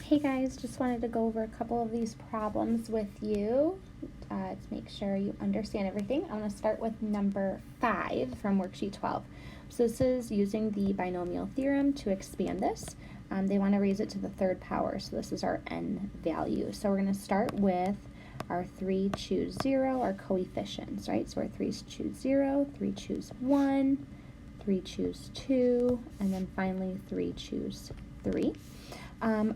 Hey guys, just wanted to go over a couple of these problems with you to make sure you understand everything. I want to start with number 5 from worksheet 12. So this is using the binomial theorem to expand this. They want to raise it to the third power, so this is our n value. So we're going to start with our 3 choose 0, our coefficients, right? So our 3's choose 0, 3 choose 1, 3 choose 2, and then finally 3 choose 3.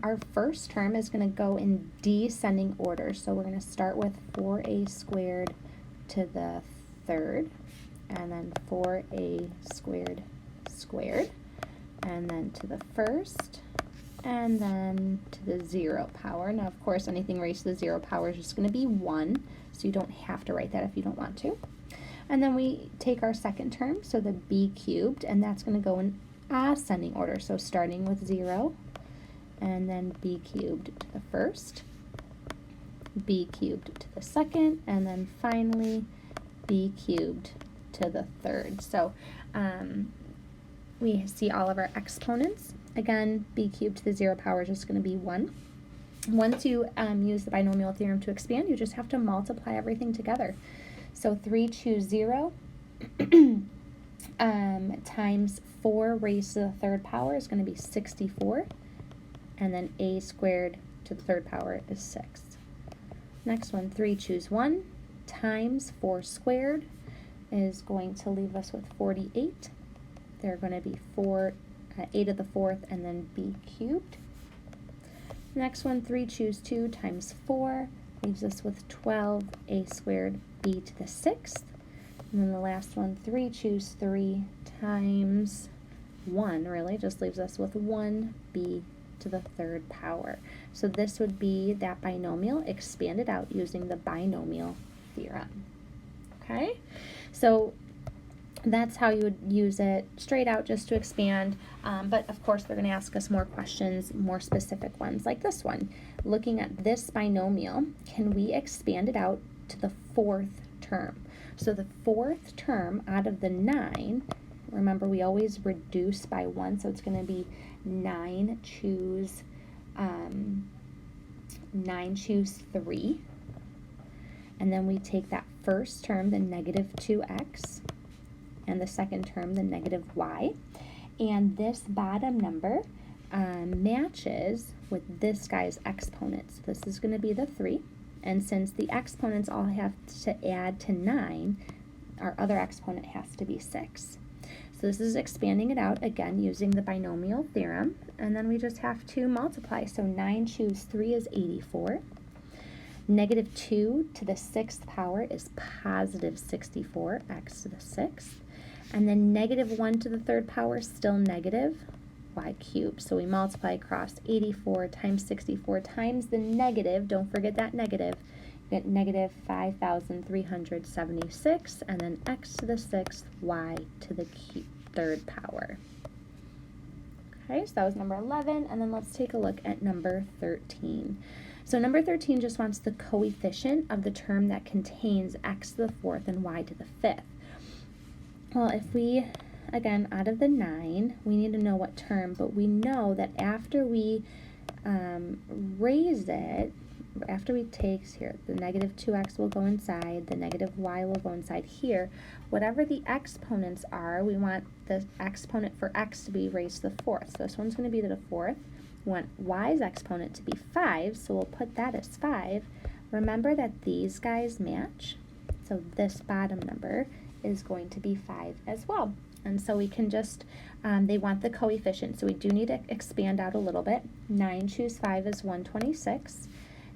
Our first term is going to go in descending order. So we're going to start with 4a squared to the third, and then 4a squared squared, and then to the first, and then to the 0 power. Now, of course, anything raised to the 0 power is just going to be 1, so you don't have to write that if you don't want to. And then we take our second term, so the b cubed, and that's going to go in ascending order. So starting with 0, and then b cubed to the first, b cubed to the second, and then finally b cubed to the third. So we see all of our exponents. Again, b cubed to the 0 power is just going to be 1. Once you use the binomial theorem to expand, you just have to multiply everything together. So 3 choose 0 times 4 raised to the third power is going to be 64. And then a squared to the third power is 6. Next one, 3 choose 1 times 4 squared is going to leave us with 48. They're going to be 8 to the fourth, and then b cubed. Next one, 3 choose 2 times 4 leaves us with 12, a squared b to the sixth. And then the last one, 3 choose 3 times 1, really just leaves us with 1b to the third power. So this would be that binomial expanded out using the binomial theorem. Okay, so that's how you would use it straight out just to expand, but of course they're going to ask us more questions, more specific ones like this one. Looking at this binomial, can we expand it out to the fourth term? So the fourth term out of the 9, remember we always reduce by 1, so it's going to be 9 choose 3, and then we take that first term, the negative 2x, and the second term, the negative y, and this bottom number matches with this guy's exponents. This is going to be the 3, and since the exponents all have to add to 9, our other exponent has to be 6. So this is expanding it out, again, using the binomial theorem, and then we just have to multiply. So 9 choose 3 is 84. Negative 2 to the 6th power is positive 64, x to the 6th. And then negative 1 to the 3rd power is still negative y cubed. So we multiply across 84 times 64 times the negative, don't forget that negative, you get negative 5,376, and then x to the 6th, y to the 3rd power. Okay, so that was number 11, and then let's take a look at number 13. So number 13 just wants the coefficient of the term that contains x to the 4th and y to the 5th. Well, if we, again, out of the 9, we need to know what term, but we know that after we raise it, after we take here, the negative 2x will go inside, the negative y will go inside here. Whatever the exponents are, we want the exponent for x to be raised to the 4th. So this one's going to be to the 4th. We want y's exponent to be 5, so we'll put that as 5. Remember that these guys match, so this bottom number is going to be 5 as well. And so we can just, they want the coefficient, so we do need to expand out a little bit. 9 choose 5 is 126.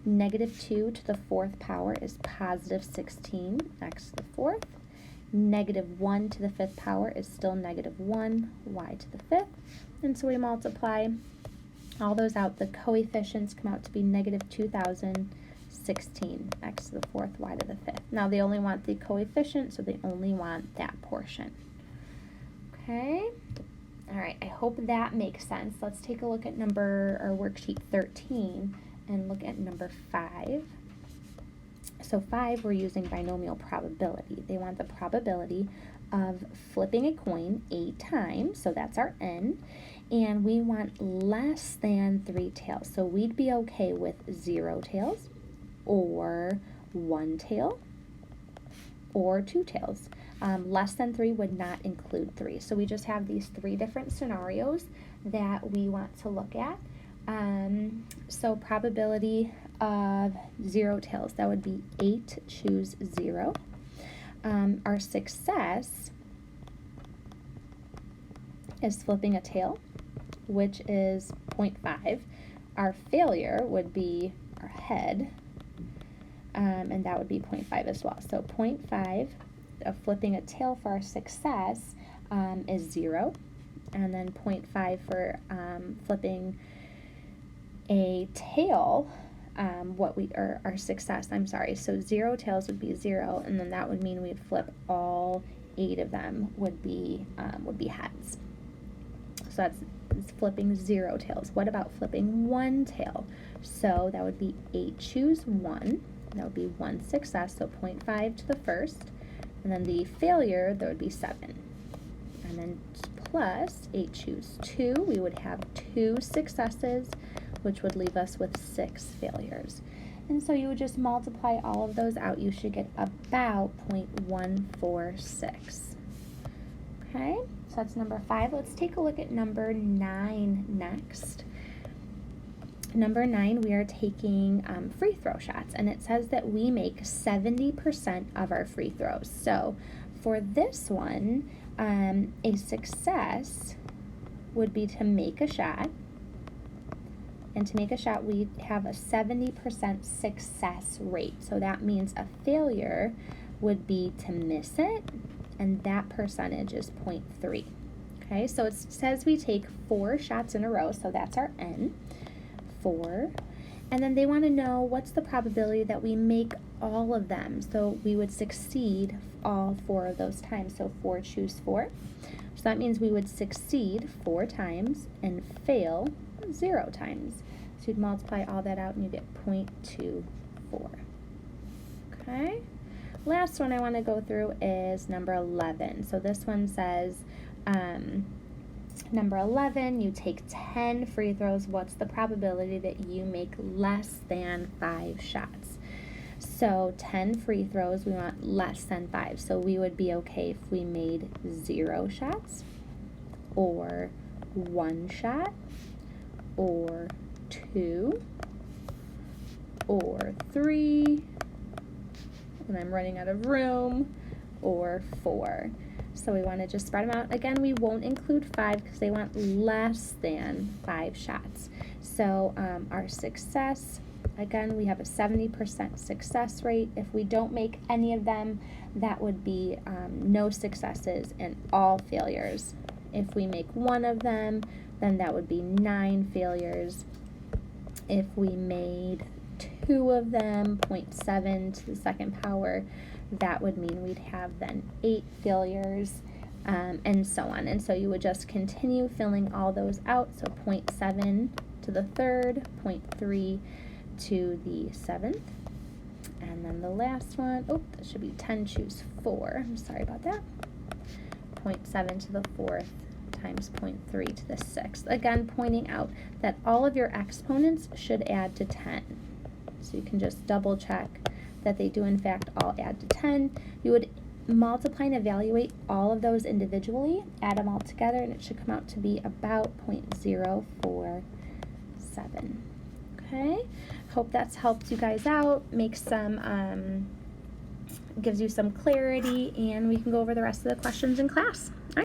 Negative 2 to the 4th power is positive 16, x to the 4th. Negative 1 to the 5th power is still negative 1, y to the 5th. And so we multiply all those out. The coefficients come out to be negative 2,016, x to the 4th, y to the 5th. Now they only want the coefficient, so they only want that portion. Okay. All right, I hope that makes sense. Let's take a look at worksheet 13 and look at number 5. So 5, we're using binomial probability. They want the probability of flipping a coin 8 times, so that's our n, and we want less than 3 tails. So we'd be okay with 0 tails, or 1 tail, or 2 tails. Less than 3 would not include 3. So we just have these 3 different scenarios that we want to look at. So probability of 0 tails, that would be 8, choose 0. Our success is flipping a tail, which is 0.5. Our failure would be our head, and that would be 0.5 as well. So 0.5 of flipping a tail for our success is 0, and then 0.5 for flipping a tail, our success, I'm sorry. So 0 tails would be 0, and then that would mean we'd flip all 8 of them would be heads. So that's flipping 0 tails. What about flipping 1 tail? So that would be 8, choose 1. That would be 1 success, so 0.5 to the first. And then the failure, that would be 7. And then plus 8, choose 2. We would have 2 successes, which would leave us with 6 failures. And so you would just multiply all of those out. You should get about 0.146. Okay, so that's number 5. Let's take a look at number 9 next. Number 9, we are taking free throw shots, and it says that we make 70% of our free throws. So for this one, a success would be to make a shot, and to make a shot, we have a 70% success rate. So that means a failure would be to miss it, and that percentage is 0.3. Okay, so it says we take 4 shots in a row, so that's our N, 4. And then they want to know what's the probability that we make all of them. So we would succeed all 4 of those times. So 4, choose 4. So that means we would succeed 4 times and fail 0 times. So you'd multiply all that out and you get 0.24. Okay. Last one I want to go through is number 11. So this one says, number 11, you take 10 free throws. What's the probability that you make less than 5 shots? So 10 free throws, we want less than 5. So we would be okay if we made 0 shots, or 1 shot, or 2, or 3, and I'm running out of room, or 4. So we want to just spread them out. Again, we won't include 5 because they want less than 5 shots. So our success, again, we have a 70% success rate. If we don't make any of them, that would be no successes and all failures. If we make 1 of them, then that would be 9 failures. If we made 2 of them, 0.7 to the second power, that would mean we'd have then 8 failures, and so on. And so you would just continue filling all those out. So 0.7 to the third, 0.3 to the 7th. And then the last one, oh, that should be 10, choose 4. I'm sorry about that. 0.7 to the 4th times 0.3 to the 6th. Again, pointing out that all of your exponents should add to 10. So you can just double check that they do in fact all add to 10. You would multiply and evaluate all of those individually, add them all together, and it should come out to be about 0.047. Okay, hope that's helped you guys out, makes some, gives you some clarity, and we can go over the rest of the questions in class.